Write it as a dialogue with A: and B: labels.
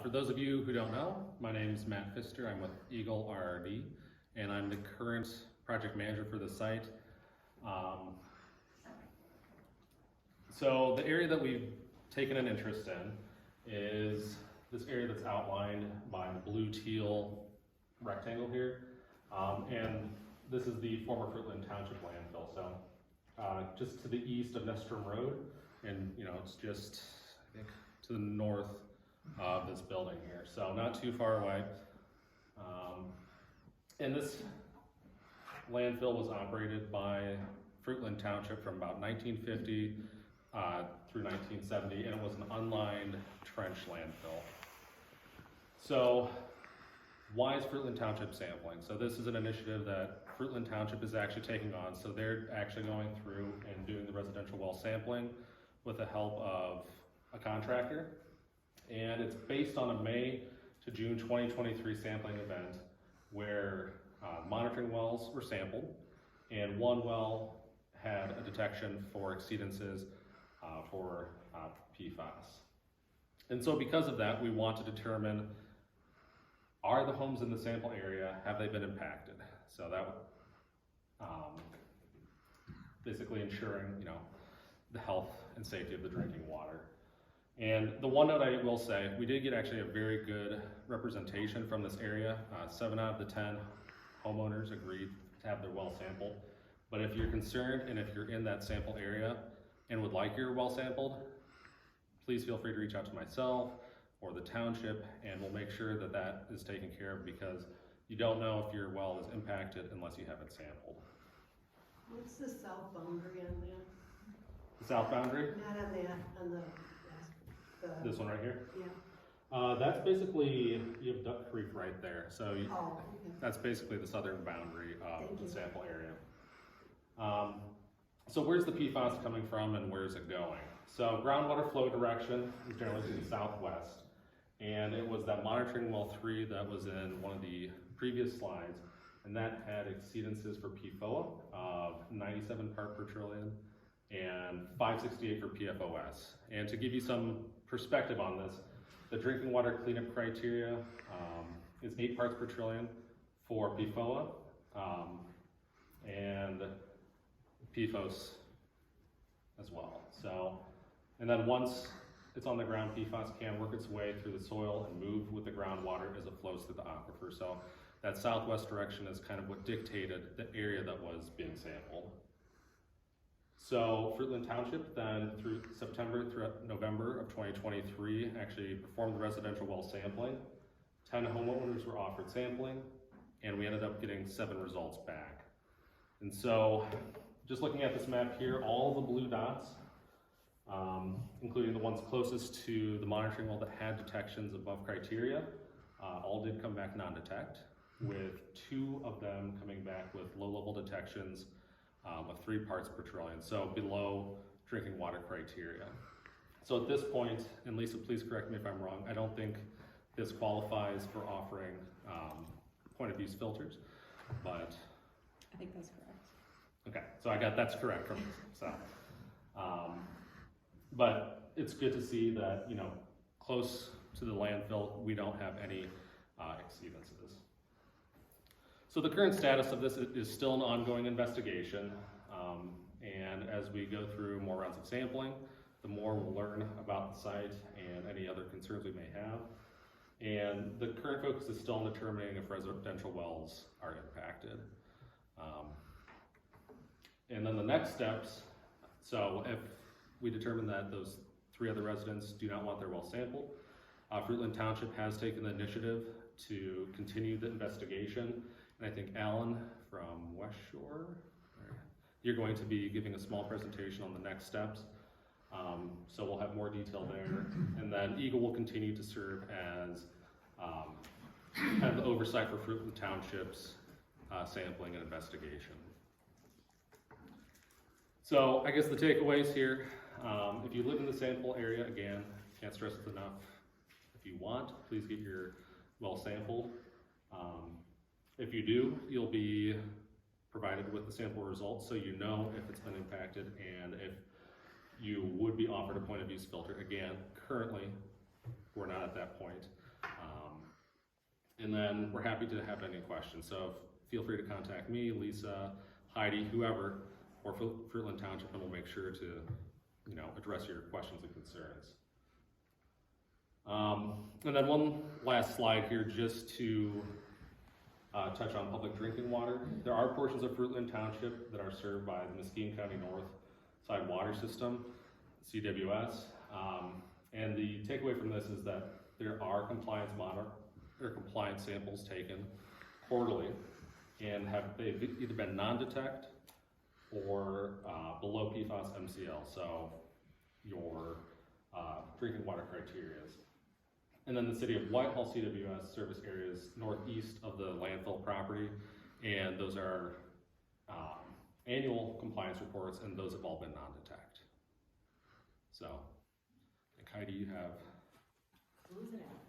A: For those of you who don't know, my name is Matt Pfister. I'm with Eagle RRD, and I'm the current project manager for the site. So the area that we've taken an interest in is this area that's outlined by the blue teal rectangle here. And this is the former Fruitland Township landfill. So just to the east of Nestrom Road, and it's just, I think, to the north of this building here. So not too far away. And this landfill was operated by Fruitland Township from about 1950 through 1970, and it was an unlined trench landfill. So why is Fruitland Township sampling? So this is an initiative that Fruitland Township is actually taking on. So they're actually going through and doing the residential well sampling with the help of a contractor. And it's based on a May to June 2023 sampling event where monitoring wells were sampled, and one well had a detection for exceedances for PFAS. And so because of that, we want to determine, are the homes in the sample area, have they been impacted? So that basically ensuring the health and safety of the drinking water. And the one note I will say, we did get actually a very good representation from this area. 7 out of the 10 homeowners agreed to have their well sampled. But if you're concerned and if you're in that sample area and would like your well sampled, please feel free to reach out to myself or the township, and we'll make sure that that is taken care of, because you don't know if your well is impacted unless you have it sampled.
B: What's the south boundary on that?
A: The south boundary?
B: Not on that, on the
A: This one right here?
B: Yeah.
A: That's basically, you have Duck Creek right there. So
B: Okay.
A: that's basically the southern boundary of
B: Thank
A: the
B: you.
A: sample area. So where's the PFAS coming from and where's it going? So groundwater flow direction is generally to the southwest. And it was that monitoring well 3 that was in one of the previous slides, and that had exceedances for PFOA of 97 part per trillion and 568 for PFOS. And to give you some perspective on this, the drinking water cleanup criteria is 8 parts per trillion for PFOA and PFOS as well. So, and then once it's on the ground, PFAS can work its way through the soil and move with the groundwater as it flows through the aquifer. So that southwest direction is kind of what dictated the area that was being sampled. So Fruitland Township then through September through November of 2023 actually performed the residential well sampling. 10 homeowners were offered sampling, and we ended up getting 7 results back. And so just looking at this map here, all the blue dots, including the ones closest to the monitoring well that had detections above criteria, all did come back non-detect, with 2 of them coming back with low-level detections of 3 parts per trillion, so below drinking water criteria. So at this point, and Lisa, please correct me if I'm wrong, I don't think this qualifies for offering point of use filters, but
C: I think that's correct.
A: okay, so I got that's correct from Lisa. So, but it's good to see that close to the landfill we don't have any exceedances. So the current status of this is still an ongoing investigation, and as we go through more rounds of sampling, the more we'll learn about the site and any other concerns we may have. And the current focus is still on determining if residential wells are impacted. And then the next steps, so if we determine that those 3 other residents do not want their well sampled, Fruitland Township has taken the initiative to continue the investigation. And I think Alan from West Shore, you're going to be giving a small presentation on the next steps. So we'll have more detail there. And then Eagle will continue to serve as kind of the oversight for Fruitland Township's sampling and investigation. So I guess the takeaways here, if you live in the sample area, again, can't stress it enough. If you want, please get your well sampled. If you do, you'll be provided with the sample results so you know if it's been impacted and if you would be offered a point of use filter. Again, currently, we're not at that point. And then we're happy to have any questions. So feel free to contact me, Lisa, Heidi, whoever, or Fruitland Township, and we'll make sure to, you know, address your questions and concerns. And then one last slide here, just to touch on public drinking water. There are portions of Fruitland Township that are served by the Muskegon County North Side Water System, CWS. And the takeaway from this is that there are compliance samples taken quarterly, and they've either been non-detect or below PFAS MCL, so your drinking water criteria. And then the city of Whitehall CWS service areas northeast of the landfill property, and those are annual compliance reports, and those have all been non-detect. So, Heidi, you have.
C: Who's it at?